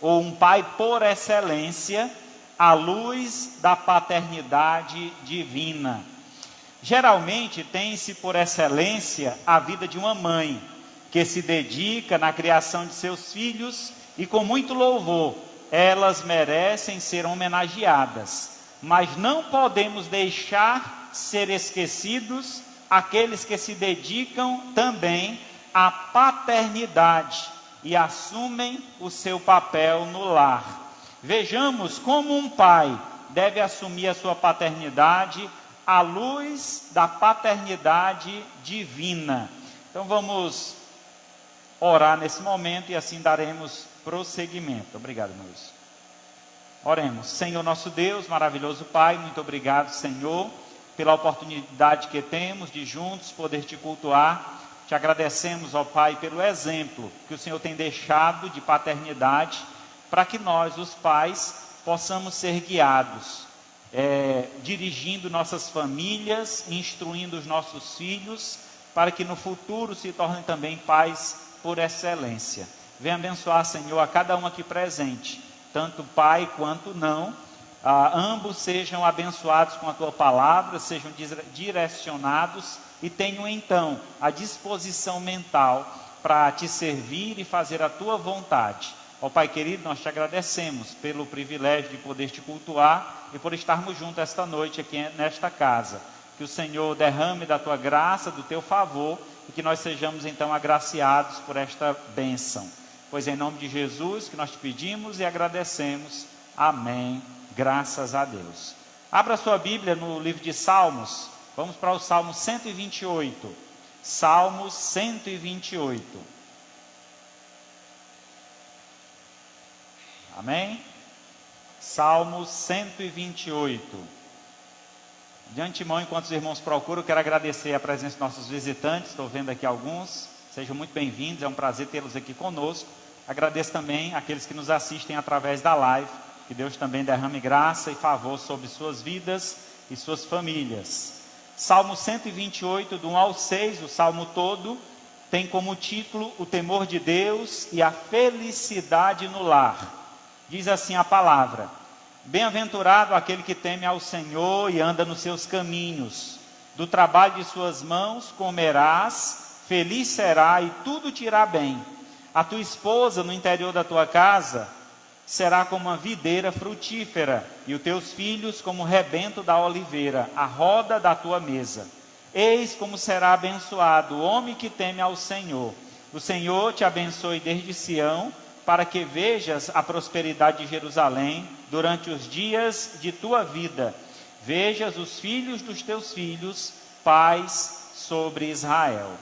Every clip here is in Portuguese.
ou um pai por excelência, à luz da paternidade divina. Geralmente tem-se por excelência a vida de uma mãe, que se dedica na criação de seus filhos e com muito louvor. Elas merecem ser homenageadas, mas não podemos deixar ser esquecidos aqueles que se dedicam também à paternidade e assumem o seu papel no lar. Vejamos como um pai deve assumir a sua paternidade à luz da paternidade divina. Então vamos orar nesse momento e assim daremos prosseguimento. Obrigado, meus. Oremos. Senhor nosso Deus, maravilhoso Pai, muito obrigado, Senhor, pela oportunidade que temos de juntos poder te cultuar. Te agradecemos, ó Pai, pelo exemplo que o Senhor tem deixado de paternidade, para que nós, os pais, possamos ser guiados, dirigindo nossas famílias, instruindo os nossos filhos, para que no futuro se tornem também pais por excelência. Venha abençoar, Senhor, a cada um aqui presente, tanto pai quanto não, ambos sejam abençoados com a Tua palavra, sejam direcionados e tenham então a disposição mental para Te servir e fazer a Tua vontade. Ó Pai querido, nós Te agradecemos pelo privilégio de poder Te cultuar e por estarmos juntos esta noite aqui nesta casa. Que o Senhor derrame da Tua graça, do Teu favor, e que nós sejamos então agraciados por esta bênção. Pois em nome de Jesus que nós Te pedimos e agradecemos. Amém. Graças a Deus. Abra sua Bíblia no livro de Salmos. Vamos para o Salmo 128. Salmo 128. Amém? Salmo 128. De antemão, enquanto os irmãos procuram, eu quero agradecer a presença dos nossos visitantes. Estou vendo aqui alguns. Sejam muito bem-vindos, é um prazer tê-los aqui conosco. Agradeço também àqueles que nos assistem através da live. Que Deus também derrame graça e favor sobre suas vidas e suas famílias. Salmo 128, do 1 ao 6, o salmo todo, tem como título o temor de Deus e a felicidade no lar. Diz assim a palavra: bem-aventurado aquele que teme ao Senhor e anda nos seus caminhos. Do trabalho de suas mãos comerás, feliz será e tudo te irá bem. A tua esposa no interior da tua casa será como uma videira frutífera, e os teus filhos como o rebento da oliveira, a roda da tua mesa. Eis como será abençoado o homem que teme ao Senhor. O Senhor te abençoe desde Sião, para que vejas a prosperidade de Jerusalém durante os dias de tua vida. Vejas os filhos dos teus filhos, paz sobre Israel.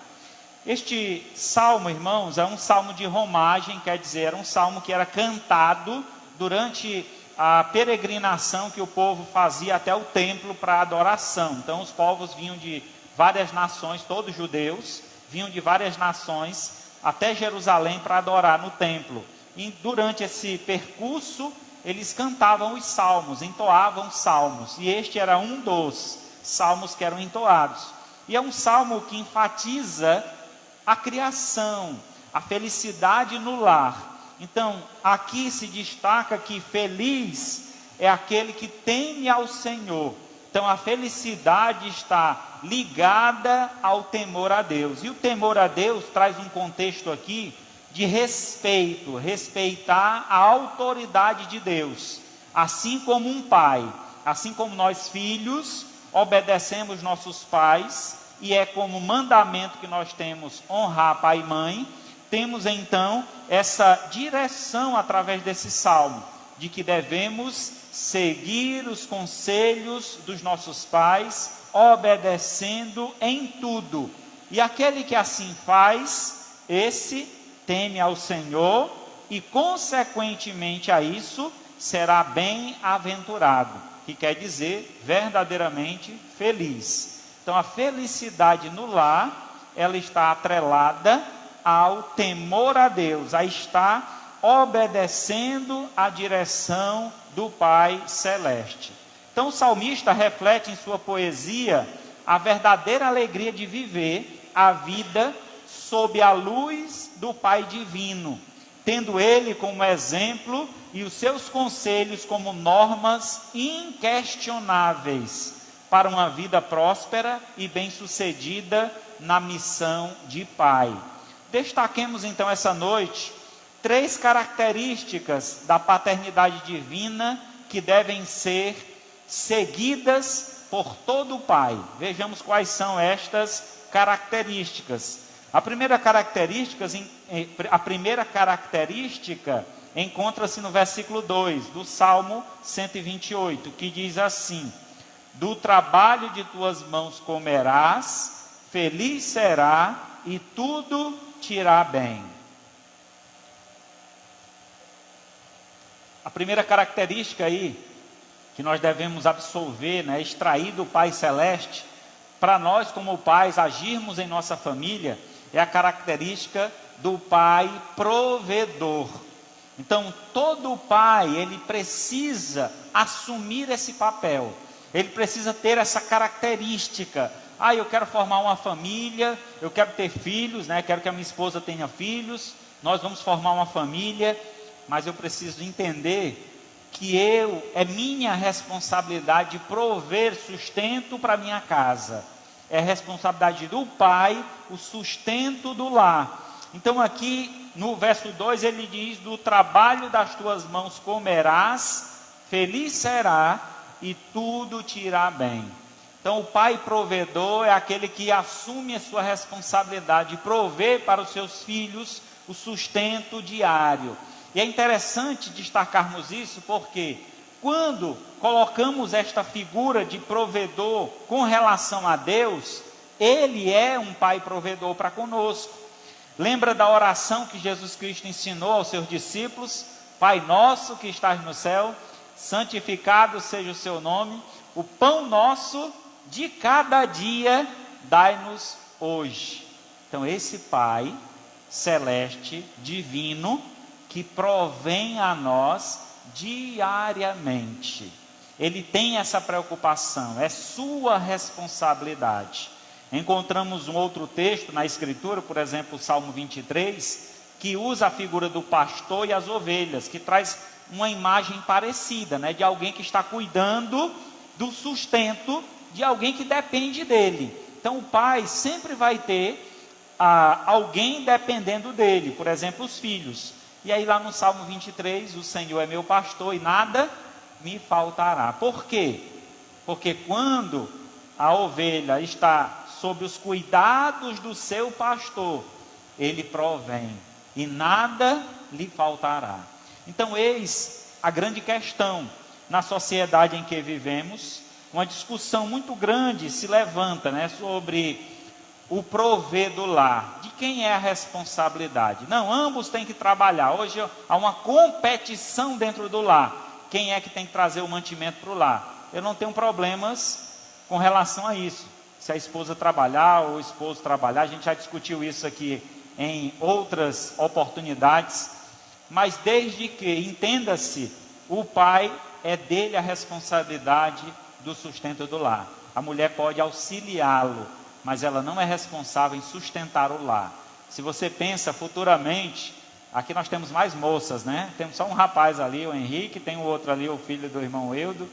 Este salmo, irmãos, é um salmo de romagem, quer dizer, era um salmo que era cantado durante a peregrinação que o povo fazia até o templo para adoração. Então os povos vinham de várias nações, todos judeus, vinham de várias nações até Jerusalém para adorar no templo. E durante esse percurso, eles cantavam os salmos, entoavam salmos. E este era um dos salmos que eram entoados. E é um salmo que enfatiza a criação, a felicidade no lar. Então, aqui se destaca que feliz é aquele que teme ao Senhor. Então, a felicidade está ligada ao temor a Deus. E o temor a Deus traz um contexto aqui de respeito, respeitar a autoridade de Deus. Assim como um pai, assim como nós filhos, obedecemos nossos pais, e é como mandamento que nós temos honrar pai e mãe, temos então essa direção através desse salmo, de que devemos seguir os conselhos dos nossos pais, obedecendo em tudo. E aquele que assim faz, esse teme ao Senhor e consequentemente a isso será bem-aventurado, que quer dizer verdadeiramente feliz. Então a felicidade no lar, ela está atrelada ao temor a Deus, a estar obedecendo a direção do Pai Celeste. Então o salmista reflete em sua poesia a verdadeira alegria de viver a vida sob a luz do Pai Divino, tendo ele como exemplo e os seus conselhos como normas inquestionáveis para uma vida próspera e bem-sucedida na missão de pai. Destaquemos então essa noite 3 características da paternidade divina que devem ser seguidas por todo pai. Vejamos quais são estas características. A primeira característica encontra-se no versículo 2 do Salmo 128, que diz assim: do trabalho de tuas mãos comerás, feliz será e tudo te irá bem. A primeira característica aí que nós devemos absorver, extrair do Pai Celeste, para nós como pais agirmos em nossa família, é a característica do pai provedor. Então, todo pai, ele precisa assumir esse papel. Ele precisa ter essa característica. Eu quero formar uma família, eu quero ter filhos, quero que a minha esposa tenha filhos, nós vamos formar uma família, mas eu preciso entender que é minha responsabilidade prover sustento para minha casa. É responsabilidade do pai o sustento do lar. Então aqui no verso 2 ele diz: do trabalho das tuas mãos comerás, feliz será e tudo te irá bem. Então o pai provedor é aquele que assume a sua responsabilidade de prover para os seus filhos o sustento diário. E é interessante destacarmos isso porque quando colocamos esta figura de provedor com relação a Deus, Ele é um pai provedor para conosco. Lembra da oração que Jesus Cristo ensinou aos seus discípulos? Pai nosso que estás no céu, santificado seja o seu nome, o pão nosso de cada dia dai-nos hoje. Então esse Pai celeste, divino, que provém a nós diariamente. Ele tem essa preocupação, é sua responsabilidade. Encontramos um outro texto na Escritura, por exemplo, o Salmo 23, que usa a figura do pastor e as ovelhas, que traz uma imagem parecida, de alguém que está cuidando do sustento de alguém que depende dele. Então o pai sempre vai ter alguém dependendo dele, por exemplo, os filhos. E aí lá no Salmo 23, o Senhor é meu pastor e nada me faltará. Por quê? Porque quando a ovelha está sob os cuidados do seu pastor, ele provém e nada lhe faltará. Então eis a grande questão na sociedade em que vivemos. Uma discussão muito grande se levanta, sobre o prover do lar. De quem é a responsabilidade? Não, ambos têm que trabalhar. Hoje há uma competição dentro do lar. Quem é que tem que trazer o mantimento para o lar? Eu não tenho problemas com relação a isso. Se a esposa trabalhar ou o esposo trabalhar, a gente já discutiu isso aqui em outras oportunidades. Mas desde que, entenda-se, o pai é dele a responsabilidade do sustento do lar. A mulher pode auxiliá-lo, mas ela não é responsável em sustentar o lar. Se você pensa futuramente, aqui nós temos mais moças, Temos só um rapaz ali, o Henrique, tem o outro ali, o filho do irmão Eudo.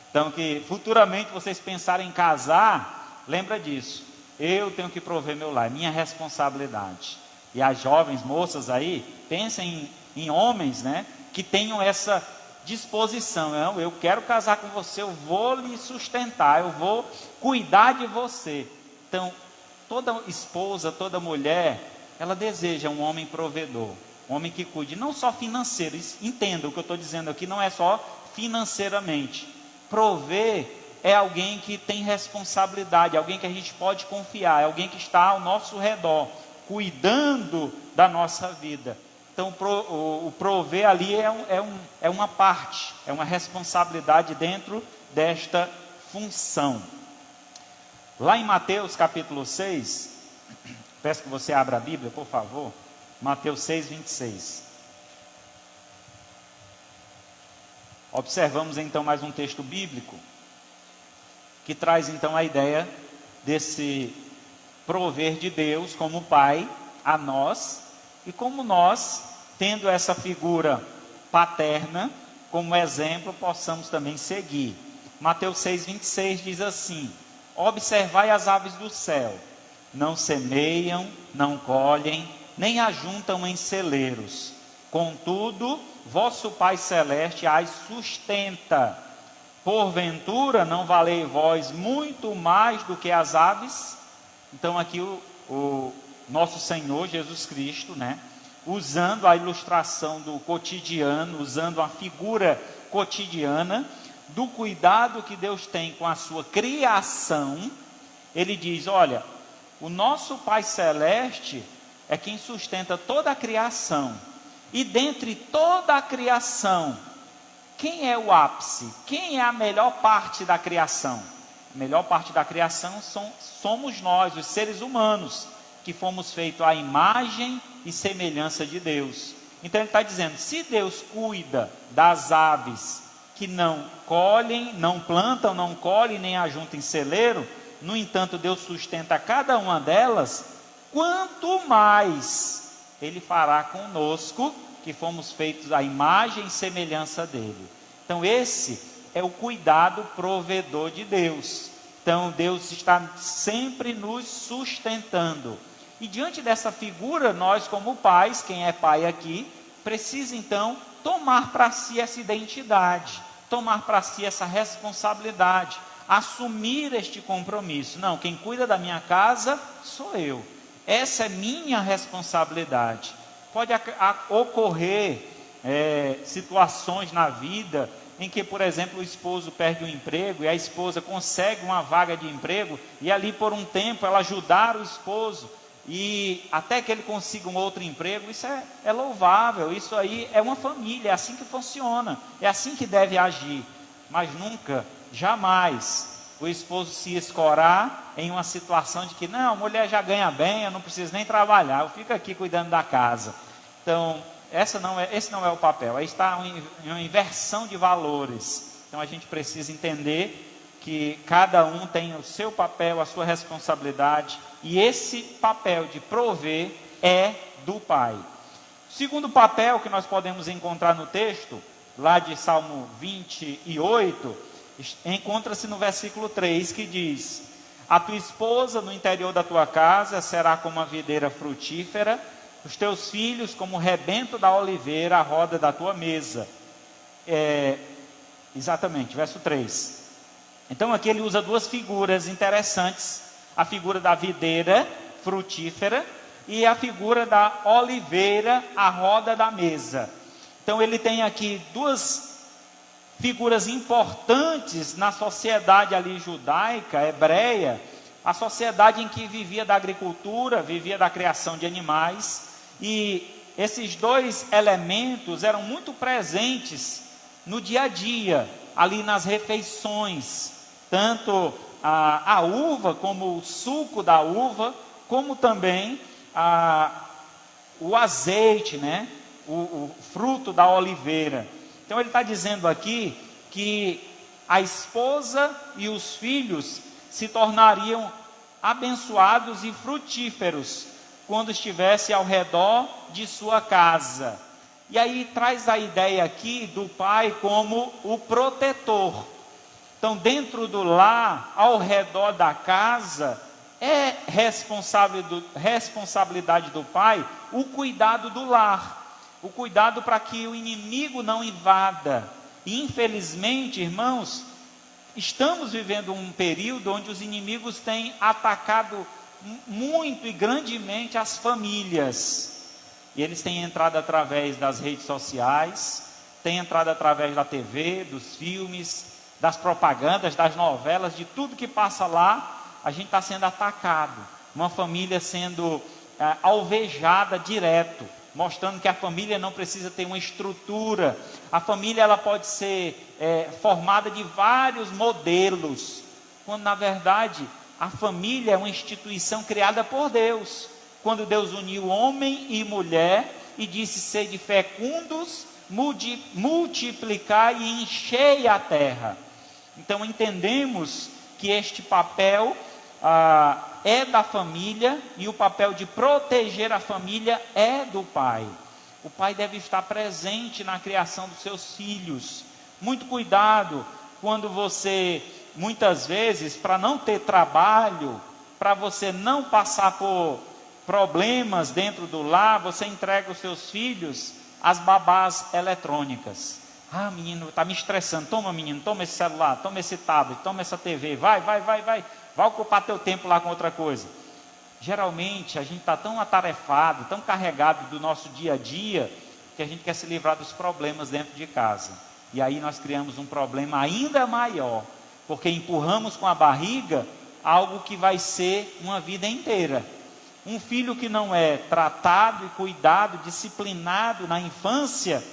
Então que futuramente vocês pensarem em casar, lembra disso. Eu tenho que prover meu lar, minha responsabilidade. E as jovens moças aí, pensem em homens, que tenham essa disposição. Não, eu quero casar com você, eu vou lhe sustentar, eu vou cuidar de você. Então, toda esposa, toda mulher, ela deseja um homem provedor, um homem que cuide, não só financeiro. Entenda o que eu estou dizendo aqui, não é só financeiramente. Prover é alguém que tem responsabilidade, alguém que a gente pode confiar, é alguém que está ao nosso redor, cuidando da nossa vida. Então, o prover ali é uma parte, é uma responsabilidade dentro desta função. Lá em Mateus capítulo 6, peço que você abra a Bíblia, por favor. Mateus 6, 26. Observamos então mais um texto bíblico, que traz então a ideia desse prover de Deus como Pai a nós, e como nós tendo essa figura paterna como exemplo, possamos também seguir. Mateus 6,26 diz assim: observai as aves do céu, não semeiam, não colhem, nem ajuntam em celeiros, contudo, vosso Pai Celeste as sustenta. Porventura não valei vós muito mais do que as aves? Então aqui o nosso Senhor Jesus Cristo, né, usando a ilustração do cotidiano, usando a figura cotidiana, do cuidado que Deus tem com a sua criação, ele diz: olha, o nosso Pai Celeste é quem sustenta toda a criação, e dentre toda a criação, quem é o ápice? Quem é a melhor parte da criação? A melhor parte da criação somos nós, os seres humanos, que fomos feitos à imagem e semelhança de Deus. Então ele está dizendo, se Deus cuida das aves que não colhem, não plantam, não colhem, nem ajuntam em celeiro, no entanto Deus sustenta cada uma delas, quanto mais Ele fará conosco, que fomos feitos à imagem e semelhança dEle. Então esse é o cuidado provedor de Deus. Então Deus está sempre nos sustentando. E diante dessa figura, nós como pais, quem é pai aqui, precisa então tomar para si essa identidade, tomar para si essa responsabilidade, assumir este compromisso. Não, quem cuida da minha casa sou eu. Essa é minha responsabilidade. Pode ocorrer situações na vida em que, por exemplo, o esposo perde o emprego e a esposa consegue uma vaga de emprego e ali por um tempo ela ajudar o esposo e até que ele consiga um outro emprego. Isso é louvável, isso aí é uma família, é assim que funciona, é assim que deve agir. Mas nunca, jamais o esposo se escorar em uma situação de que não, a mulher já ganha bem, eu não preciso nem trabalhar, eu fico aqui cuidando da casa. Então esse não é o papel, aí está uma inversão de valores. Então a gente precisa entender que cada um tem o seu papel, a sua responsabilidade, e esse papel de prover é do pai. O segundo papel que nós podemos encontrar no texto, lá de Salmo 28, encontra-se no versículo 3, que diz: a tua esposa no interior da tua casa será como a videira frutífera, os teus filhos como o rebento da oliveira, a roda da tua mesa. Exatamente, verso 3. Então aqui ele usa duas figuras interessantes, a figura da videira frutífera e a figura da oliveira, a roda da mesa. Então ele tem aqui duas figuras importantes na sociedade ali judaica, hebreia, a sociedade em que vivia da agricultura, vivia da criação de animais, e esses dois elementos eram muito presentes no dia a dia, ali nas refeições, tanto a uva, como o suco da uva, como também o azeite, né? O fruto da oliveira. Então ele está dizendo aqui que a esposa e os filhos se tornariam abençoados e frutíferos quando estivesse ao redor de sua casa. E aí traz a ideia aqui do pai como o protetor. Então dentro do lar, ao redor da casa, é responsabilidade do pai o cuidado do lar, o cuidado para que o inimigo não invada. E infelizmente, irmãos, estamos vivendo um período onde os inimigos têm atacado muito e grandemente as famílias. E eles têm entrado através das redes sociais, têm entrado através da TV, dos filmes, das propagandas, das novelas, de tudo que passa lá. A gente está sendo atacado, uma família sendo alvejada direto, mostrando que a família não precisa ter uma estrutura. A família ela pode ser formada de vários modelos, quando na verdade a família é uma instituição criada por Deus. Quando Deus uniu homem e mulher e disse: sede fecundos, multiplicai e enchei a terra. Então entendemos que este papel é da família, e o papel de proteger a família é do pai. O pai deve estar presente na criação dos seus filhos. Muito cuidado quando você, muitas vezes, para não ter trabalho, para você não passar por problemas dentro do lar, você entrega os seus filhos às babás eletrônicas. Ah, menino, está me estressando. Toma, menino, toma esse celular, toma esse tablet, toma essa TV. Vai ocupar teu tempo lá com outra coisa. Geralmente, a gente está tão atarefado, tão carregado do nosso dia a dia, que a gente quer se livrar dos problemas dentro de casa. E aí nós criamos um problema ainda maior, porque empurramos com a barriga algo que vai ser uma vida inteira. Um filho que não é tratado e cuidado, disciplinado na infância,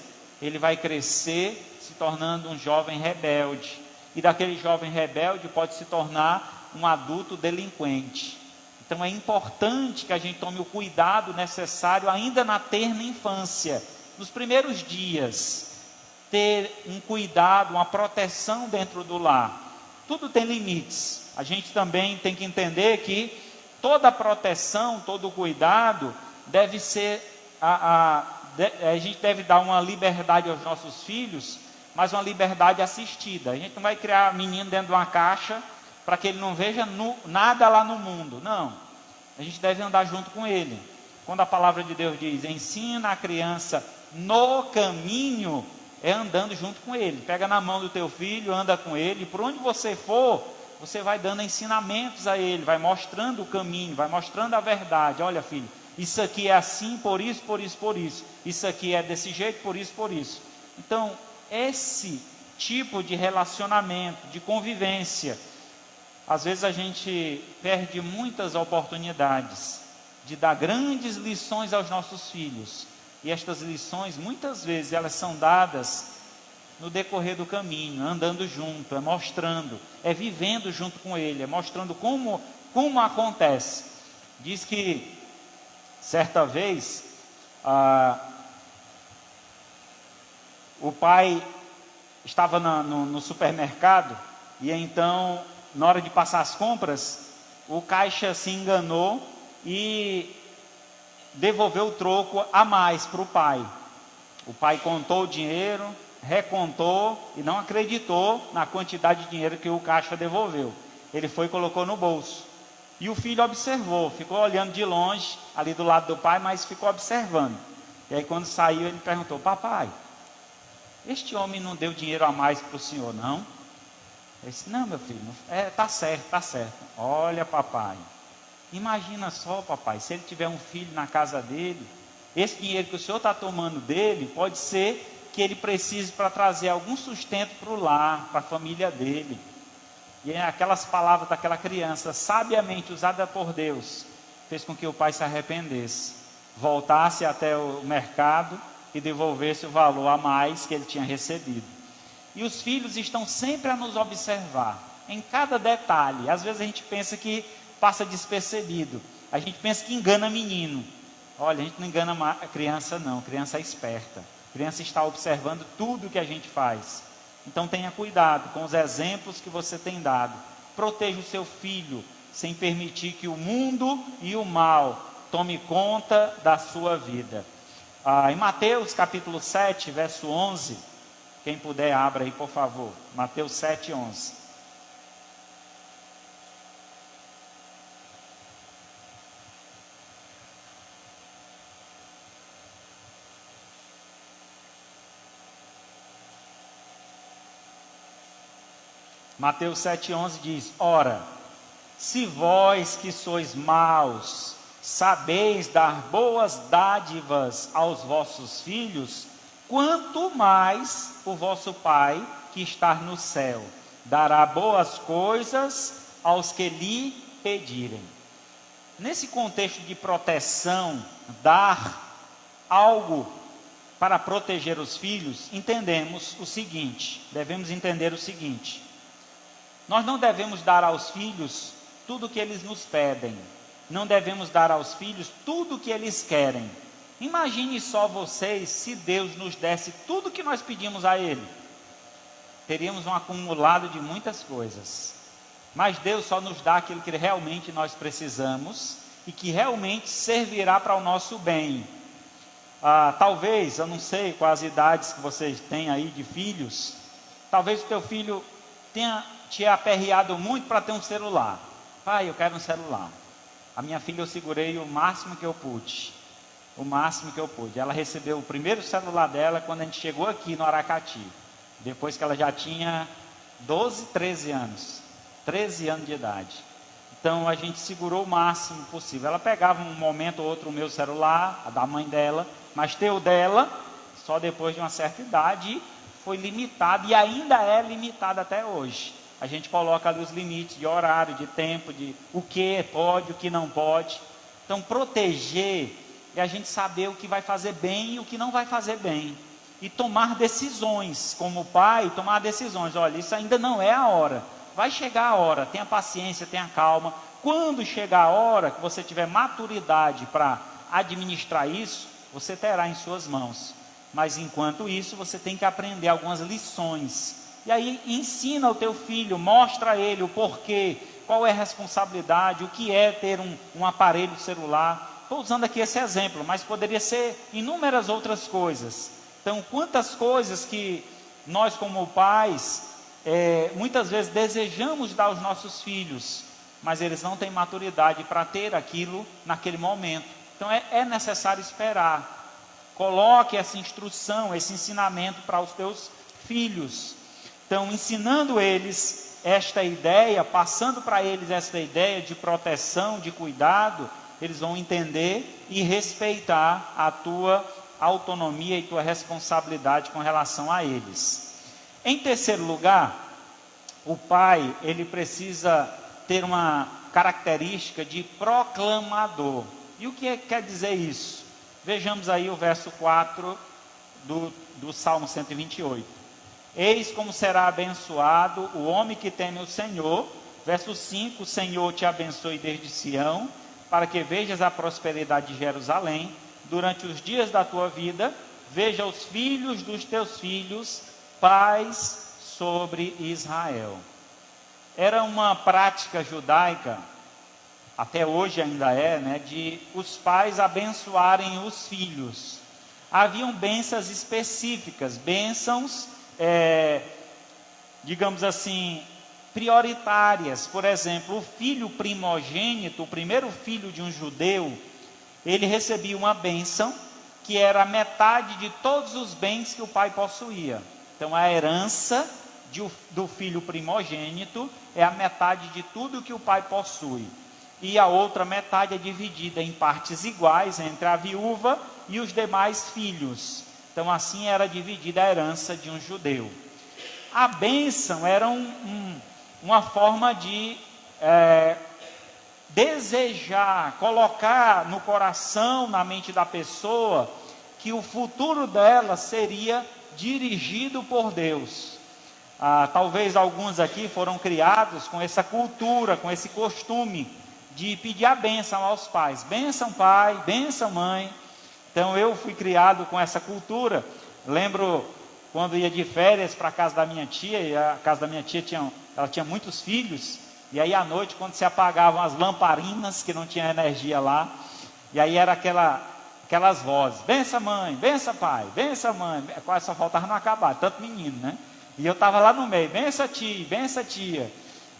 ele vai crescer se tornando um jovem rebelde. E daquele jovem rebelde pode se tornar um adulto delinquente. Então é importante que a gente tome o cuidado necessário ainda na terna infância. Nos primeiros dias, ter um cuidado, uma proteção dentro do lar. Tudo tem limites. A gente também tem que entender que toda proteção, todo cuidado deve ser, a gente deve dar uma liberdade aos nossos filhos, mas uma liberdade assistida. A gente não vai criar menino dentro de uma caixa para que ele não veja nada lá no mundo. Não, a gente deve andar junto com ele. Quando a palavra de Deus diz, ensina a criança no caminho, é andando junto com ele. Pega na mão do teu filho, anda com ele, por onde você for, você vai dando ensinamentos a ele, vai mostrando o caminho, vai mostrando a verdade. Olha, filho, isso aqui é assim, por isso, por isso, por isso. Isso aqui é desse jeito, por isso, por isso. Então, esse tipo de relacionamento, de convivência, às vezes a gente perde muitas oportunidades de dar grandes lições aos nossos filhos. E estas lições, muitas vezes, elas são dadas no decorrer do caminho, andando junto, é mostrando, é vivendo junto com ele, é mostrando como acontece. Diz que, certa vez, o pai estava no supermercado, e então, na hora de passar as compras, o caixa se enganou e devolveu o troco a mais para o pai. O pai contou o dinheiro, recontou e não acreditou na quantidade de dinheiro que o caixa devolveu. Ele foi e colocou no bolso. E o filho observou, ficou olhando de longe, ali do lado do pai, mas ficou observando. E aí quando saiu, ele perguntou, papai, este homem não deu dinheiro a mais para o senhor, não? Ele disse, não, meu filho, tá certo, tá certo. Olha, papai, imagina só, papai, se ele tiver um filho na casa dele, esse dinheiro que o senhor está tomando dele, pode ser que ele precise para trazer algum sustento para o lar, para a família dele. E aquelas palavras daquela criança, sabiamente usada por Deus, fez com que o pai se arrependesse, voltasse até o mercado e devolvesse o valor a mais que ele tinha recebido. E os filhos estão sempre a nos observar, em cada detalhe. Às vezes a gente pensa que passa despercebido, a gente pensa que engana menino. Olha, a gente não engana a criança não, a criança é esperta. A criança está observando tudo que a gente faz. Então tenha cuidado com os exemplos que você tem dado. Proteja o seu filho, sem permitir que o mundo e o mal tome conta da sua vida. Em Mateus capítulo 7, verso 11, quem puder abra aí por favor, Mateus 7, 11. Mateus 7,11 diz, ora, se vós que sois maus, sabeis dar boas dádivas aos vossos filhos, quanto mais o vosso Pai que está no céu, dará boas coisas aos que lhe pedirem. Nesse contexto de proteção, dar algo para proteger os filhos, entendemos o seguinte, devemos entender o seguinte, nós não devemos dar aos filhos tudo o que eles nos pedem. Não devemos dar aos filhos tudo o que eles querem. Imagine só vocês se Deus nos desse tudo o que nós pedimos a Ele. Teríamos um acumulado de muitas coisas. Mas Deus só nos dá aquilo que realmente nós precisamos e que realmente servirá para o nosso bem. Talvez, eu não sei quais idades que vocês têm aí de filhos, talvez o teu filho tenha te aperreado muito para ter um celular. Pai, eu quero um celular. A minha filha eu segurei o máximo que eu pude. O máximo que eu pude. Ela recebeu o primeiro celular dela quando a gente chegou aqui no Aracati. Depois que ela já tinha 12, 13 anos. 13 anos de idade. Então a gente segurou o máximo possível. Ela pegava um momento ou outro o meu celular, a da mãe dela, mas ter o dela, só depois de uma certa idade, foi limitado e ainda é limitado até hoje. A gente coloca ali os limites de horário, de tempo, de o que pode, o que não pode. Então proteger é a gente saber o que vai fazer bem e o que não vai fazer bem. E tomar decisões, como pai, tomar decisões. Olha, isso ainda não é a hora. Vai chegar a hora, tenha paciência, tenha calma. Quando chegar a hora que você tiver maturidade para administrar isso, você terá em suas mãos. Mas enquanto isso, você tem que aprender algumas lições. E aí ensina o teu filho, mostra a ele o porquê, qual é a responsabilidade, o que é ter um aparelho celular. Estou usando aqui esse exemplo, mas poderia ser inúmeras outras coisas. Então, quantas coisas que nós como pais, muitas vezes desejamos dar aos nossos filhos, mas eles não têm maturidade para ter aquilo naquele momento. Então é necessário esperar. Coloque essa instrução, esse ensinamento para os teus filhos. Então, ensinando eles esta ideia, passando para eles esta ideia de proteção, de cuidado, eles vão entender e respeitar a tua autonomia e tua responsabilidade com relação a eles. Em terceiro lugar, o pai, ele precisa ter uma característica de proclamador. E o que quer dizer isso? Vejamos aí o verso 4 do Salmo 128. Eis como será abençoado o homem que teme o Senhor. Verso 5, o Senhor te abençoe desde Sião, para que vejas a prosperidade de Jerusalém. Durante os dias da tua vida, veja os filhos dos teus filhos, paz sobre Israel. Era uma prática judaica, até hoje ainda é, de os pais abençoarem os filhos. Haviam bênçãos específicas, bênçãos, digamos assim, prioritárias. Por exemplo, o filho primogênito, o primeiro filho de um judeu, ele recebia uma bênção que era a metade de todos os bens que o pai possuía. Então a herança do filho primogênito é a metade de tudo que o pai possui. E a outra metade é dividida em partes iguais entre a viúva e os demais filhos. Então assim era dividida a herança de um judeu. A bênção era uma forma de desejar, colocar no coração, na mente da pessoa, que o futuro dela seria dirigido por Deus. Talvez alguns aqui foram criados com essa cultura, com esse costume de pedir a bênção aos pais. Bênção pai, bênção mãe. Então eu fui criado com essa cultura. Lembro quando ia de férias para a casa da minha tia, e a casa da minha tia ela tinha muitos filhos, e aí à noite, quando se apagavam as lamparinas, que não tinha energia lá, e aí era aquelas vozes, bença mãe, bença pai, bença mãe, quase só faltava não acabar, tanto menino, né? E eu estava lá no meio, bença tia.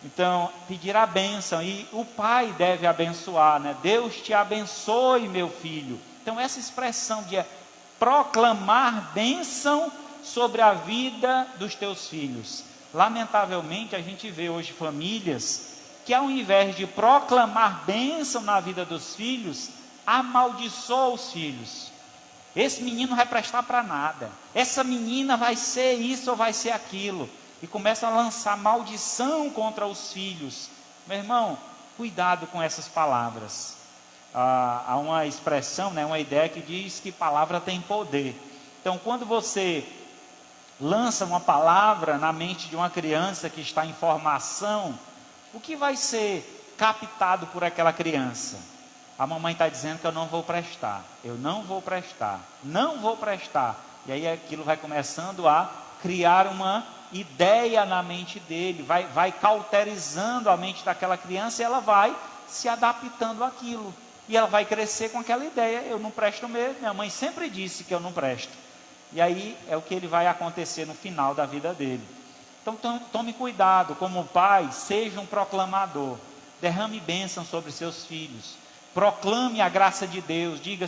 Então, pedir a bênção, e o pai deve abençoar, Deus te abençoe, meu filho. Então, essa expressão de proclamar bênção sobre a vida dos teus filhos. Lamentavelmente, a gente vê hoje famílias que, ao invés de proclamar bênção na vida dos filhos, amaldiçoam os filhos. Esse menino não vai prestar para nada. Essa menina vai ser isso ou vai ser aquilo. E começam a lançar maldição contra os filhos. Meu irmão, cuidado com essas palavras. Há uma expressão, uma ideia que diz que palavra tem poder. Então, quando você lança uma palavra na mente de uma criança que está em formação, o que vai ser captado por aquela criança? A mamãe está dizendo que eu não vou prestar, não vou prestar. E aí aquilo vai começando a criar uma ideia na mente dele, vai cauterizando a mente daquela criança, e ela vai se adaptando àquilo. e ela vai crescer com aquela ideia: eu não presto mesmo, minha mãe sempre disse que eu não presto. E aí é o que ele vai acontecer no final da vida dele. Então tome cuidado, como pai, seja um proclamador, derrame bênção sobre seus filhos, proclame a graça de Deus, diga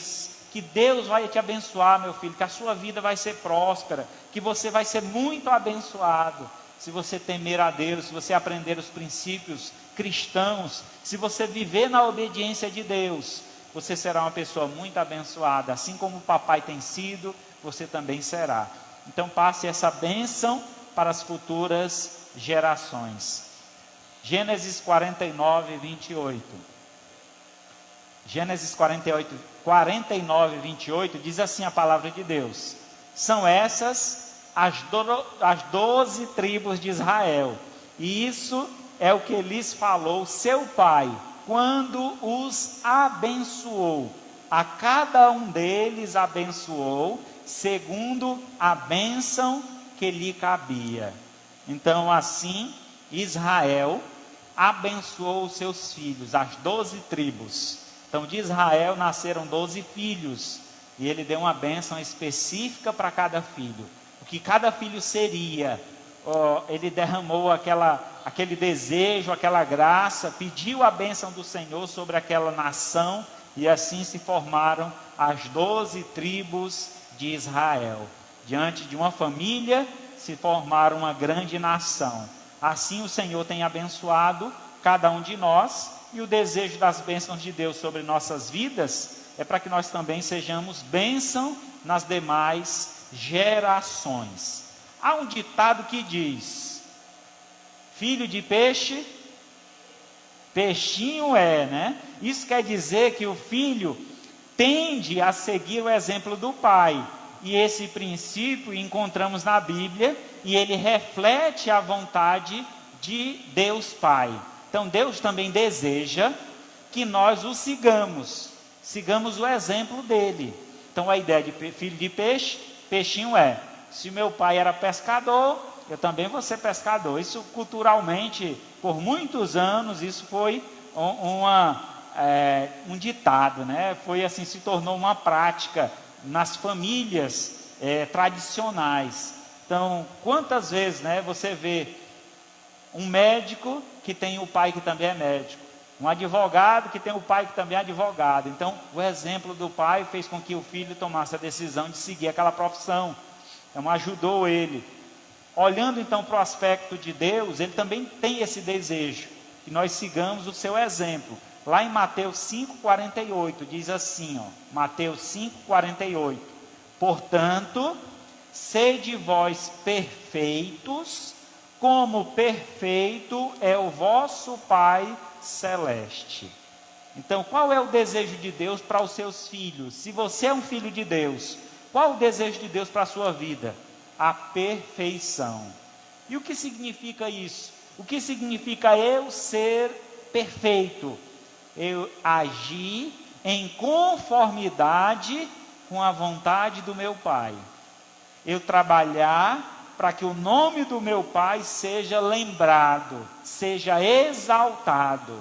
que Deus vai te abençoar, meu filho, que a sua vida vai ser próspera, que você vai ser muito abençoado, se você temer a Deus, se você aprender os princípios cristãos, se você viver na obediência de Deus, você será uma pessoa muito abençoada, assim como o papai tem sido, você também será. Então passe essa bênção para as futuras gerações. Gênesis 49, 28. Gênesis 49, 28 diz assim a palavra de Deus: são essas as 12 tribos de Israel, e isso é o que lhes falou seu pai, quando os abençoou. A cada um deles abençoou, segundo a bênção que lhe cabia. Então assim, Israel abençoou os seus filhos, as 12 tribos. Então de Israel nasceram 12 filhos, e ele deu uma bênção específica para cada filho. O que cada filho seria, ele derramou aquele desejo, aquela graça, pediu a bênção do Senhor sobre aquela nação, e assim se formaram as 12 tribos de Israel. Diante de uma família, se formaram uma grande nação. Assim o Senhor tem abençoado cada um de nós, e o desejo das bênçãos de Deus sobre nossas vidas é para que nós também sejamos bênção nas demais gerações. Há um ditado que diz: filho de peixe, peixinho é, né? Isso quer dizer que o filho tende a seguir o exemplo do pai, e esse princípio encontramos na Bíblia, e ele reflete a vontade de Deus Pai. Então Deus também deseja que nós o sigamos o exemplo dele. Então a ideia de filho de peixe, peixinho é: se meu pai era pescador, eu também vou ser pescador. Isso culturalmente, por muitos anos, isso foi um ditado, né? Foi assim, se tornou uma prática nas famílias tradicionais. Então, quantas vezes, né, você vê um médico que tem o pai que também é médico, um advogado que tem o pai que também é advogado. Então, o exemplo do pai fez com que o filho tomasse a decisão de seguir aquela profissão. Então, ajudou ele. Olhando então para o aspecto de Deus, ele também tem esse desejo, que nós sigamos o seu exemplo. Lá em Mateus 5,48, diz assim, Mateus 5,48: portanto, sede vós perfeitos, como perfeito é o vosso Pai Celeste. Então, qual é o desejo de Deus para os seus filhos? Se você é um filho de Deus, qual o desejo de Deus para a sua vida? A perfeição. E o que significa isso? O que significa eu ser perfeito? Eu agir em conformidade com a vontade do meu Pai. Eu trabalhar para que o nome do meu Pai seja lembrado, seja exaltado.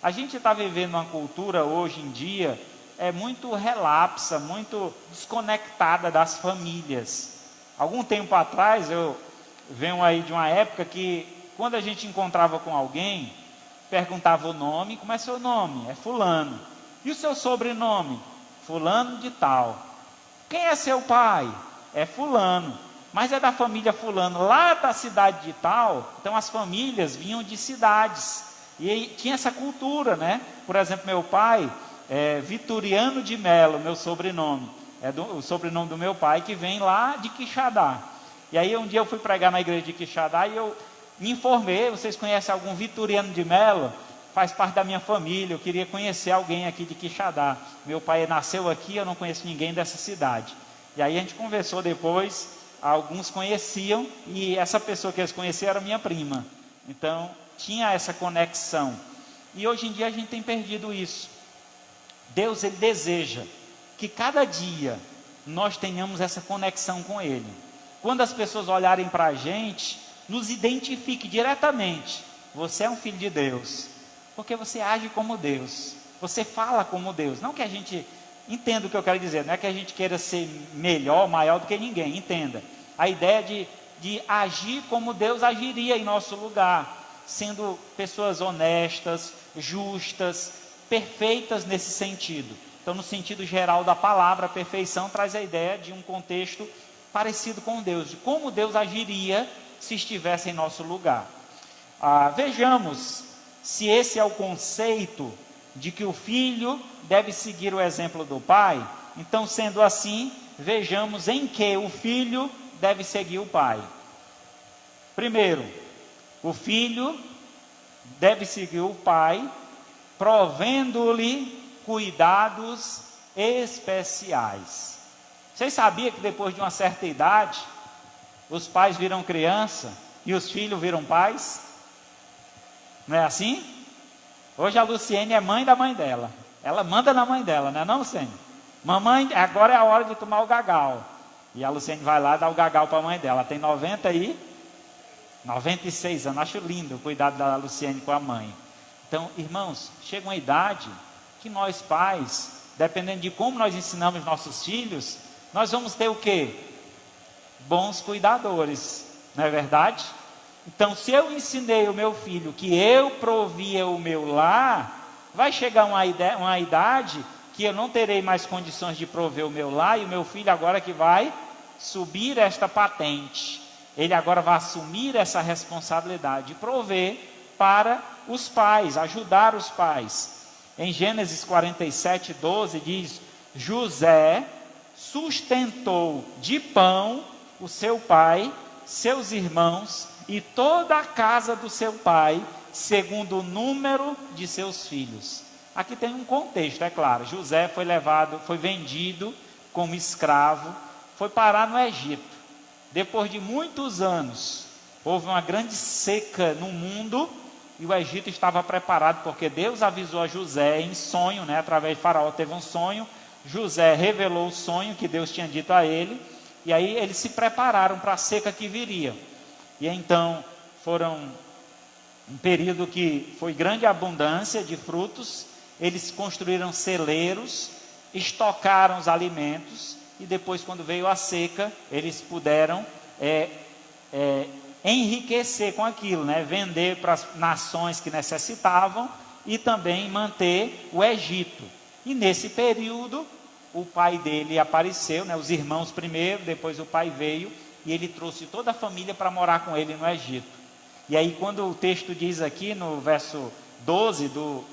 A gente está vivendo uma cultura hoje em dia, muito relapsa, muito desconectada das famílias. Algum tempo atrás, eu venho aí de uma época que, quando a gente encontrava com alguém, perguntava o nome: como é seu nome? É fulano. E o seu sobrenome? Fulano de tal. Quem é seu pai? É fulano. Mas é da família fulano, lá da cidade de tal. Então as famílias vinham de cidades, e aí tinha essa cultura, né? Por exemplo, meu pai é Vitoriano de Melo, meu sobrenome. O sobrenome do meu pai, que vem lá de Quixadá. E aí um dia eu fui pregar na igreja de Quixadá, e eu me informei: vocês conhecem algum Vitoriano de Melo? Faz parte da minha família, eu queria conhecer alguém aqui de Quixadá. Meu pai nasceu aqui, eu não conheço ninguém dessa cidade. E aí a gente conversou depois, alguns conheciam, e essa pessoa que eles conheciam era minha prima. Então tinha essa conexão. E hoje em dia a gente tem perdido isso. Deus, ele deseja que cada dia nós tenhamos essa conexão com ele. Quando as pessoas olharem para a gente, nos identifique diretamente: você é um filho de Deus, porque você age como Deus, Você fala como Deus. Não que a gente, entenda o que eu quero dizer, não é que a gente queira ser melhor, maior do que ninguém, entenda. A ideia de agir como Deus agiria em nosso lugar, sendo pessoas honestas, justas, perfeitas nesse sentido. Então, no sentido geral da palavra, a perfeição traz a ideia de um contexto parecido com Deus, de como Deus agiria se estivesse em nosso lugar. Vejamos se esse é o conceito de que o filho deve seguir o exemplo do pai. Então, sendo assim, vejamos em que o filho deve seguir o pai. Primeiro, o filho deve seguir o pai, provendo-lhe cuidados especiais. Vocês sabiam que depois de uma certa idade, os pais viram criança e os filhos viram pais? Não é assim? Hoje a Luciene é mãe da mãe dela. Ela manda na mãe dela, não é não, Luciene? Mamãe, agora é a hora de tomar o gagal. E a Luciene vai lá dar o gagal para a mãe dela. Ela tem 96 anos. Acho lindo o cuidado da Luciene com a mãe. Então, irmãos, chega uma idade que nós pais, dependendo de como nós ensinamos nossos filhos, nós vamos ter o quê? Bons cuidadores, não é verdade? Então, se eu ensinei o meu filho que eu provia o meu lar, vai chegar uma idade que eu não terei mais condições de prover o meu lar, e o meu filho agora que vai subir esta patente. Ele agora vai assumir essa responsabilidade de prover para os pais, ajudar os pais. Em Gênesis 47, 12 diz: José sustentou de pão o seu pai, seus irmãos e toda a casa do seu pai, segundo o número de seus filhos. Aqui tem um contexto, é claro. José foi vendido como escravo, foi parar no Egito. Depois de muitos anos, houve uma grande seca no mundo, e o Egito estava preparado, porque Deus avisou a José em sonho, através de Faraó teve um sonho. José revelou o sonho que Deus tinha dito a ele, e aí eles se prepararam para a seca que viria. E então foram um período que foi grande abundância de frutos. Eles construíram celeiros, estocaram os alimentos, e depois, quando veio a seca, eles puderam enriquecer com aquilo, vender para as nações que necessitavam e também manter o Egito. E nesse período, o pai dele apareceu, os irmãos primeiro, depois o pai veio, e ele trouxe toda a família para morar com ele no Egito. E aí, quando o texto diz aqui no verso 12 do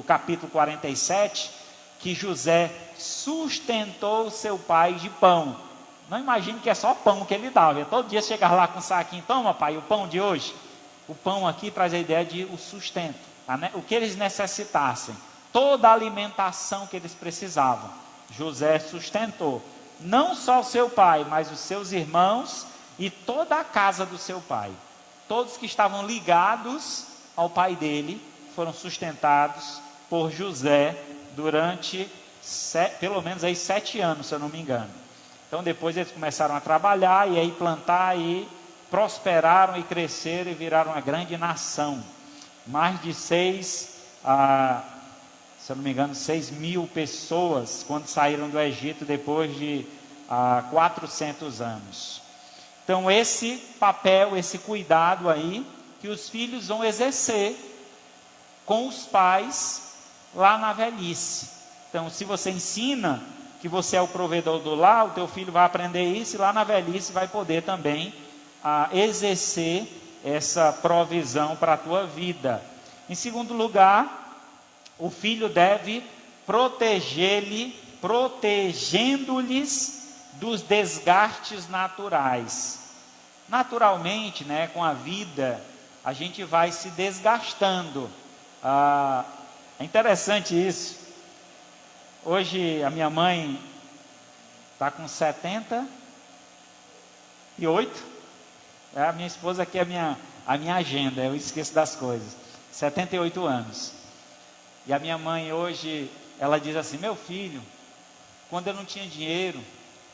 capítulo 47, que José sustentou seu pai de pão. Não imagine que é só pão que ele dava. Todo dia chegava lá com um saquinho: toma, pai, o pão de hoje. O pão aqui traz a ideia de o sustento, o que eles necessitassem, toda a alimentação que eles precisavam. José sustentou, não só o seu pai, mas os seus irmãos e toda a casa do seu pai. Todos que estavam ligados ao pai dele foram sustentados por José durante pelo menos aí 7 anos, se eu não me engano. Então depois eles começaram a trabalhar e aí plantar, e prosperaram e cresceram e viraram uma grande nação. Mais de 6 mil pessoas quando saíram do Egito depois de 400 anos. Então esse papel, esse cuidado aí que os filhos vão exercer com os pais lá na velhice. Então, se você ensina que você é o provedor do lar, o teu filho vai aprender isso, e lá na velhice vai poder também exercer essa provisão para a tua vida. Em segundo lugar, o filho deve protegendo-lhes dos desgastes naturais. Naturalmente, com a vida, a gente vai se desgastando. É interessante isso. Hoje a minha mãe está com 78. A minha esposa aqui é a minha agenda, eu esqueço das coisas. 78 anos. E a minha mãe hoje, ela diz assim: meu filho, quando eu não tinha dinheiro,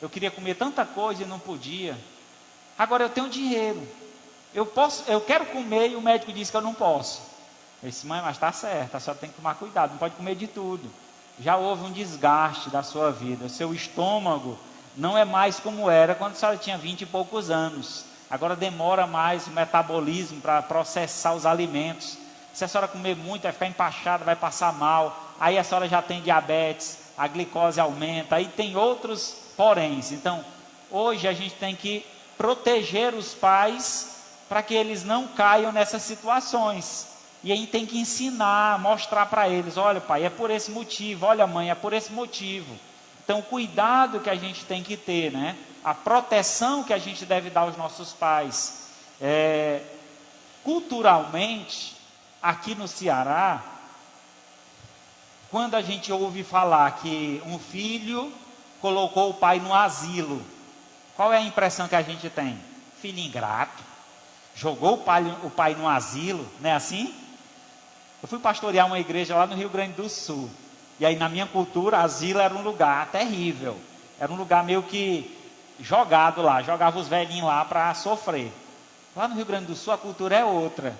eu queria comer tanta coisa e não podia. Agora eu tenho dinheiro, eu quero comer e o médico diz que eu não posso. Eu disse: mãe, mas está certo, a senhora tem que tomar cuidado, não pode comer de tudo. Já houve um desgaste da sua vida, o seu estômago não é mais como era quando a senhora tinha 20 e poucos anos. Agora demora mais o metabolismo para processar os alimentos. Se a senhora comer muito, vai ficar empachada, vai passar mal. Aí a senhora já tem diabetes, a glicose aumenta, aí tem outros poréns. Então, hoje a gente tem que proteger os pais para que eles não caiam nessas situações. E aí tem que ensinar, mostrar para eles: olha, pai, é por esse motivo, olha, mãe, é por esse motivo. Então, o cuidado que a gente tem que ter, né? A proteção que a gente deve dar aos nossos pais. Culturalmente, aqui no Ceará, quando a gente ouve falar que um filho colocou o pai no asilo, qual é a impressão que a gente tem? Filho ingrato, jogou o pai no asilo, não é assim? Eu fui pastorear uma igreja lá no Rio Grande do Sul, e aí na minha cultura, asilo era um lugar terrível, era um lugar meio que jogado lá, jogava os velhinhos lá para sofrer. Lá no Rio Grande do Sul a cultura é outra.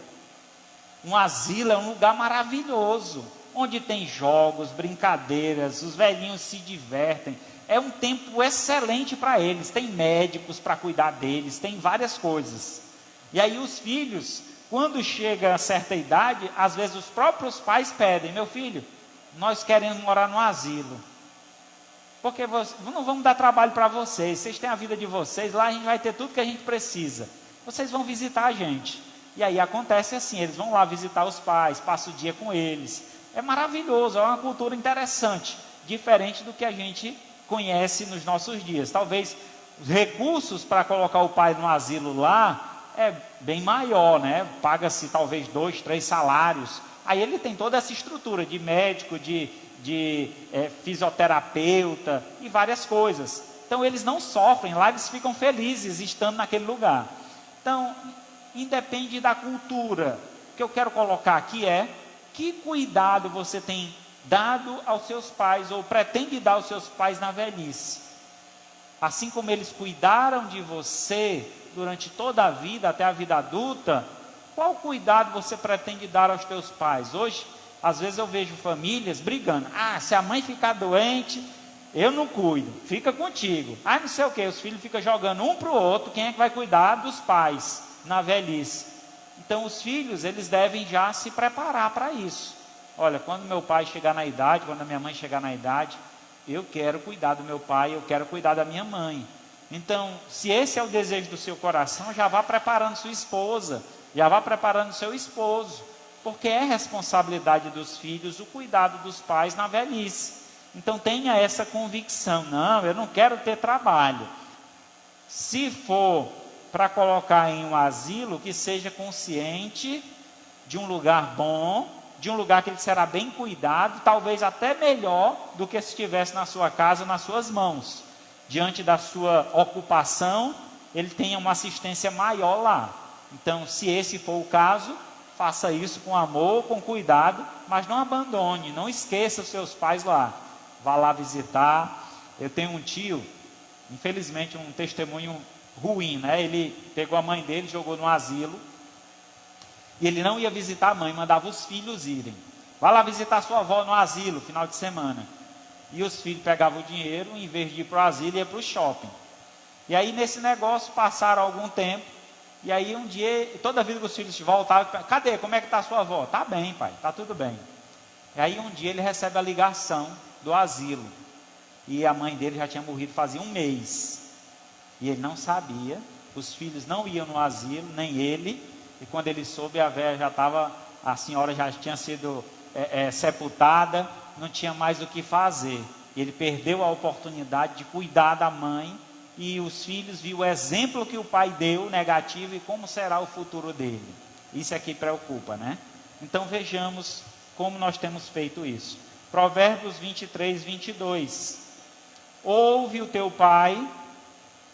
Um asilo é um lugar maravilhoso, onde tem jogos, brincadeiras, os velhinhos se divertem, é um tempo excelente para eles, tem médicos para cuidar deles, tem várias coisas. E aí os filhos, quando chega a certa idade, às vezes os próprios pais pedem: meu filho, nós queremos morar no asilo, porque não vamos dar trabalho para vocês têm a vida de vocês, lá a gente vai ter tudo que a gente precisa, vocês vão visitar a gente. E aí acontece assim, eles vão lá visitar os pais, passam o dia com eles, é maravilhoso, é uma cultura interessante, diferente do que a gente conhece nos nossos dias. Talvez os recursos para colocar o pai no asilo lá é bem maior, né? Paga-se talvez 2, 3 salários, aí ele tem toda essa estrutura de médico, de fisioterapeuta e várias coisas. Então eles não sofrem, lá eles ficam felizes estando naquele lugar. Então, independe da cultura. O que eu quero colocar aqui é: que cuidado você tem dado aos seus pais, ou pretende dar aos seus pais na velhice? Assim como eles cuidaram de você durante toda a vida, até a vida adulta, qual cuidado você pretende dar aos teus pais? Hoje, às vezes eu vejo famílias brigando: se a mãe ficar doente, eu não cuido, fica contigo. Não sei o que, os filhos ficam jogando um para o outro, quem é que vai cuidar dos pais na velhice? Então os filhos, eles devem já se preparar para isso. Olha, quando meu pai chegar na idade, quando a minha mãe chegar na idade, eu quero cuidar do meu pai, eu quero cuidar da minha mãe. Então, se esse é o desejo do seu coração, já vá preparando sua esposa, já vá preparando seu esposo, porque é responsabilidade dos filhos o cuidado dos pais na velhice. Então tenha essa convicção: não, eu não quero ter trabalho. Se for para colocar em um asilo, que seja consciente de um lugar bom, de um lugar que ele será bem cuidado, talvez até melhor do que se estivesse na sua casa, nas suas mãos. Diante da sua ocupação, ele tenha uma assistência maior lá. Então, se esse for o caso, faça isso com amor, com cuidado, mas não abandone, não esqueça os seus pais lá. Vá lá visitar. Eu tenho um tio, infelizmente um testemunho ruim, né? Ele pegou a mãe dele, jogou no asilo, e ele não ia visitar a mãe, mandava os filhos irem. Vá lá visitar sua avó no asilo, final de semana. E os filhos pegavam o dinheiro, em vez de ir para o asilo, ia para o shopping. E aí nesse negócio passaram algum tempo, e aí um dia, toda vida que os filhos voltavam: cadê? Como é que está a sua avó? Está bem, pai, está tudo bem. E aí um dia ele recebe a ligação do asilo, e a mãe dele já tinha morrido fazia 1 mês, e ele não sabia, os filhos não iam no asilo, nem ele, e quando ele soube, a senhora já tinha sido sepultada, não tinha mais o que fazer. Ele perdeu a oportunidade de cuidar da mãe, e os filhos viram o exemplo que o pai deu, negativo, e como será o futuro dele. Isso é que preocupa, né? Então vejamos como nós temos feito isso. Provérbios 23, 22. Ouve o teu pai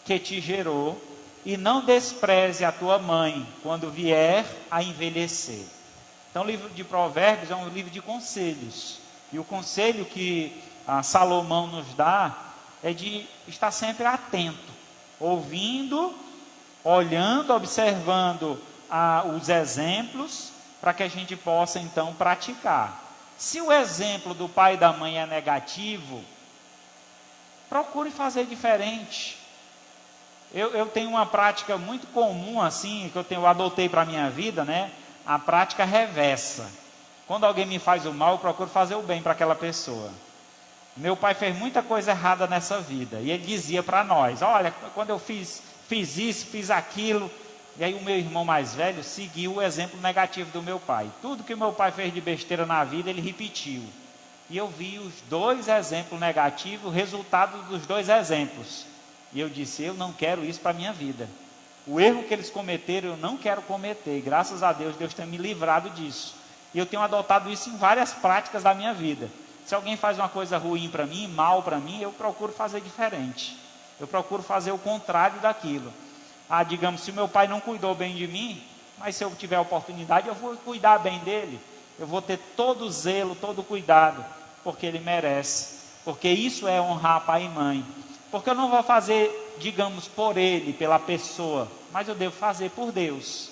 que te gerou, e não despreze a tua mãe quando vier a envelhecer. Então o livro de Provérbios é um livro de conselhos, e o conselho que Salomão nos dá é de estar sempre atento, ouvindo, olhando, observando os exemplos, para que a gente possa então praticar. Se o exemplo do pai e da mãe é negativo, procure fazer diferente. Eu tenho uma prática muito comum assim, que eu adotei para a minha vida, né? A prática reversa. Quando alguém me faz o mal, eu procuro fazer o bem para aquela pessoa. Meu pai fez muita coisa errada nessa vida, e ele dizia para nós: olha, quando eu fiz isso, fiz aquilo. E aí o meu irmão mais velho seguiu o exemplo negativo do meu pai. Tudo que meu pai fez de besteira na vida, ele repetiu. E eu vi os dois exemplos negativos, o resultado dos dois exemplos. E eu disse: eu não quero isso para a minha vida. O erro que eles cometeram, eu não quero cometer. E graças a Deus, Deus tem me livrado disso. E eu tenho adotado isso em várias práticas da minha vida. Se alguém faz uma coisa ruim para mim, mal para mim, eu procuro fazer diferente. Eu procuro fazer o contrário daquilo. Digamos, se o meu pai não cuidou bem de mim, mas se eu tiver a oportunidade, eu vou cuidar bem dele. Eu vou ter todo o zelo, todo o cuidado, porque ele merece. Porque isso é honrar pai e mãe. Porque eu não vou fazer, digamos, por ele, pela pessoa, mas eu devo fazer por Deus.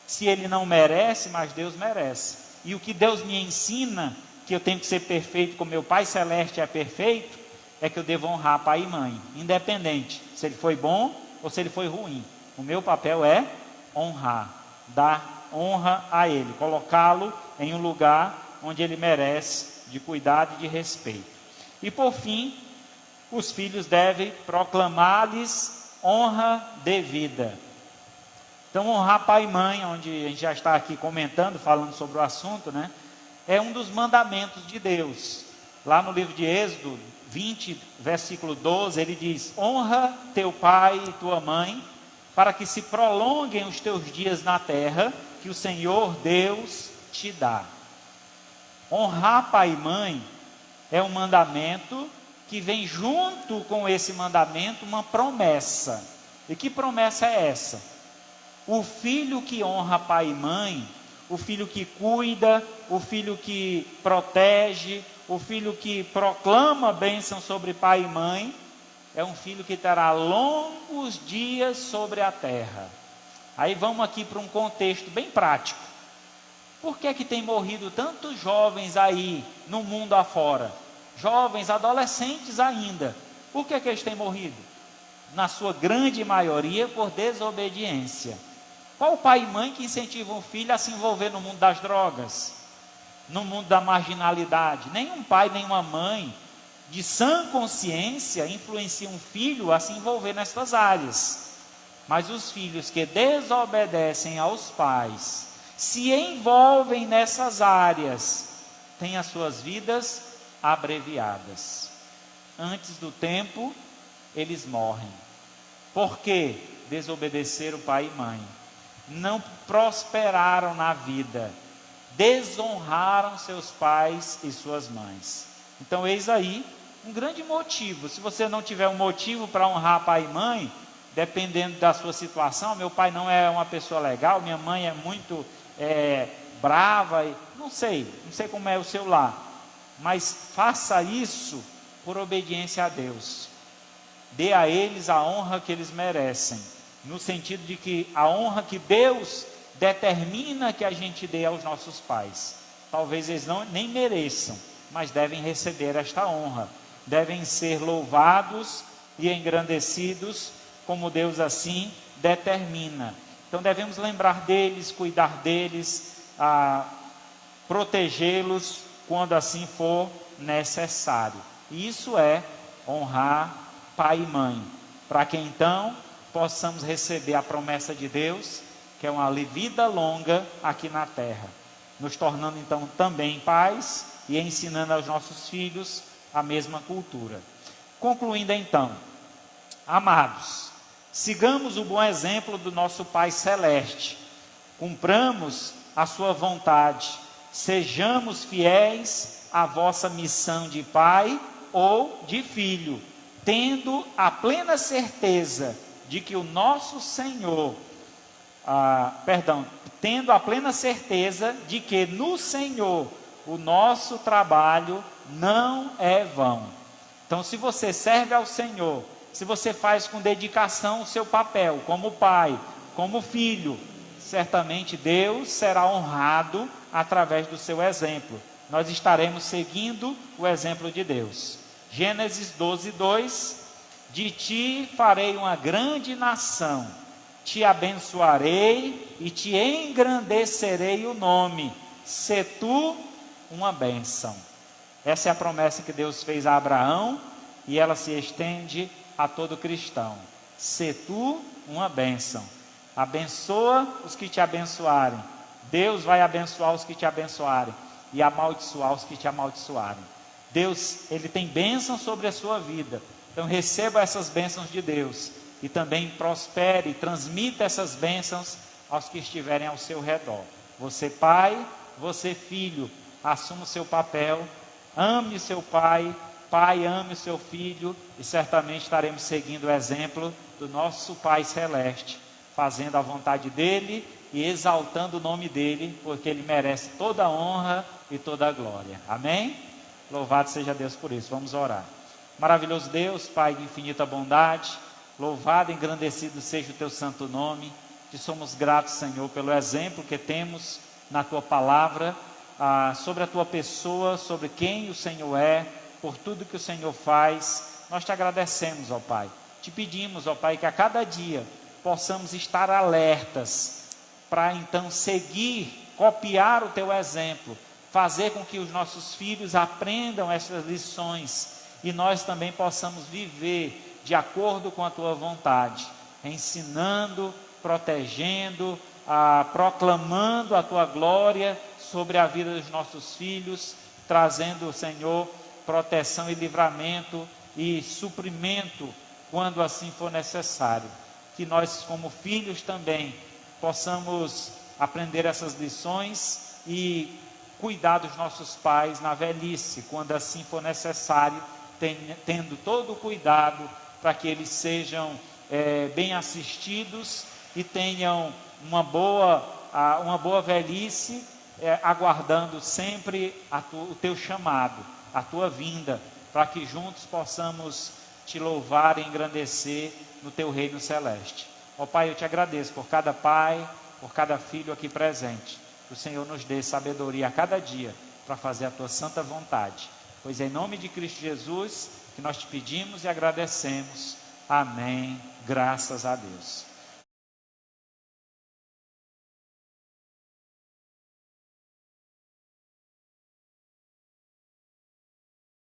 Se ele não merece, mas Deus merece. E o que Deus me ensina, que eu tenho que ser perfeito como meu Pai Celeste é perfeito, é que eu devo honrar pai e mãe, independente se ele foi bom ou se ele foi ruim. O meu papel é honrar, dar honra a ele, colocá-lo em um lugar onde ele merece de cuidado e de respeito. E por fim, os filhos devem proclamar-lhes honra devida. Então, honrar pai e mãe, onde a gente já está aqui comentando, falando sobre o assunto, né? É um dos mandamentos de Deus. Lá no livro de Êxodo 20, versículo 12, ele diz: honra teu pai e tua mãe, para que se prolonguem os teus dias na terra, que o Senhor Deus te dá. Honrar pai e mãe é um mandamento que vem junto com esse mandamento uma promessa. E que promessa é essa? O filho que honra pai e mãe, o filho que cuida, o filho que protege, o filho que proclama bênção sobre pai e mãe, é um filho que terá longos dias sobre a terra. Aí vamos aqui para um contexto bem prático. Por que tem morrido tantos jovens aí no mundo afora? Jovens, adolescentes ainda. Por que eles têm morrido? Na sua grande maioria por desobediência. Qual pai e mãe que incentiva um filho a se envolver no mundo das drogas? No mundo da marginalidade? Nenhum pai, nenhuma mãe de sã consciência influencia um filho a se envolver nessas áreas. Mas os filhos que desobedecem aos pais, se envolvem nessas áreas, têm as suas vidas abreviadas. Antes do tempo, eles morrem. Porque desobedeceram pai e mãe. Não prosperaram na vida. Desonraram seus pais e suas mães. Então, eis aí um grande motivo. Se você não tiver um motivo para honrar pai e mãe, dependendo da sua situação, meu pai não é uma pessoa legal, minha mãe é muito brava, não sei como é o seu lar, mas faça isso por obediência a Deus. Dê a eles a honra que eles merecem, no sentido de que a honra que Deus determina que a gente dê aos nossos pais. Talvez eles nem mereçam, mas devem receber esta honra, devem ser louvados e engrandecidos, como Deus assim determina. Então devemos lembrar deles, cuidar deles, protegê-los quando assim for necessário. E isso é honrar pai e mãe, para que então possamos receber a promessa de Deus, que é uma vida longa aqui na terra, nos tornando então também pais e ensinando aos nossos filhos a mesma cultura. Concluindo então, amados, sigamos o bom exemplo do nosso Pai Celeste, cumpramos a sua vontade, sejamos fiéis à vossa missão de pai ou de filho, tendo a plena certeza de que o nosso Senhor, tendo a plena certeza de que no Senhor o nosso trabalho não é vão. Então, se você serve ao Senhor, se você faz com dedicação o seu papel, como pai, como filho, certamente Deus será honrado através do seu exemplo. Nós estaremos seguindo o exemplo de Deus. Gênesis 12:2, de ti farei uma grande nação, te abençoarei e te engrandecerei o nome, se tu uma bênção. Essa é a promessa que Deus fez a Abraão e ela se estende a todo cristão. Se tu uma bênção. Abençoa os que te abençoarem. Deus vai abençoar os que te abençoarem e amaldiçoar os que te amaldiçoarem. Deus, Ele tem bênção sobre a sua vida. Então receba essas bênçãos de Deus e também prospere, transmita essas bênçãos aos que estiverem ao seu redor. Você pai, você filho, assuma o seu papel, ame o seu pai, pai ame o seu filho, e certamente estaremos seguindo o exemplo do nosso Pai Celeste, fazendo a vontade dEle e exaltando o nome dEle, porque Ele merece toda a honra e toda a glória. Amém? Louvado seja Deus por isso. Vamos orar. Maravilhoso Deus, Pai de infinita bondade, louvado e engrandecido seja o Teu santo nome. Te somos gratos, Senhor, pelo exemplo que temos na Tua palavra, sobre a Tua pessoa, sobre quem o Senhor é, por tudo que o Senhor faz. Nós te agradecemos, ó Pai. Te pedimos, ó Pai, que a cada dia possamos estar alertas para então seguir, copiar o Teu exemplo, fazer com que os nossos filhos aprendam essas lições e nós também possamos viver de acordo com a Tua vontade, ensinando, protegendo, proclamando a Tua glória sobre a vida dos nossos filhos, trazendo, Senhor, proteção e livramento e suprimento quando assim for necessário. Que nós, como filhos também, possamos aprender essas lições e cuidar dos nossos pais na velhice, quando assim for necessário, tendo todo o cuidado para que eles sejam bem assistidos e tenham uma boa velhice, aguardando sempre o Teu chamado, a Tua vinda, para que juntos possamos Te louvar e engrandecer no Teu reino celeste. Ó Pai, eu Te agradeço por cada pai, por cada filho aqui presente. Que o Senhor nos dê sabedoria a cada dia para fazer a Tua santa vontade. Pois é em nome de Cristo Jesus que nós Te pedimos e agradecemos. Amém. Graças a Deus.